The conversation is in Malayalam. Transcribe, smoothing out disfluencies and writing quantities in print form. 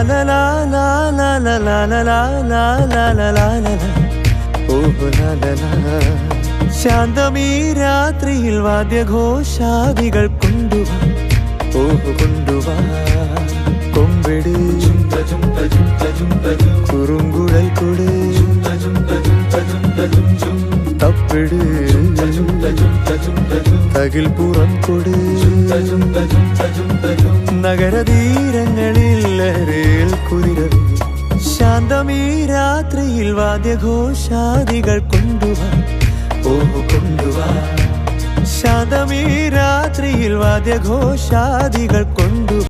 la la la la la la la la la la la la la ഓഹ് la la la ശാന്തമീ രാത്രിയിൽ വാദ്യഘോഷാദികൾ കൊണ്ടുവാ ഓഹ് കൊണ്ടുവാ കൊമ്പിട് കുറുങ്കുഴൽ കൊട് തപ്പിട് തകിൽ പുറം കൊട് നഗരതീരങ്ങളിൽ ലഹരിയിൽ കുതിരവി ശാന്തമീ രാത്രിയിൽ വാദ്യഘോഷാദികൾ കൊണ്ടുവാ ഓഹ് കൊണ്ടുവാ ശാന്തമീ രാത്രിയിൽ വാദ്യഘോഷാദികൾ കൊണ്ടുവാ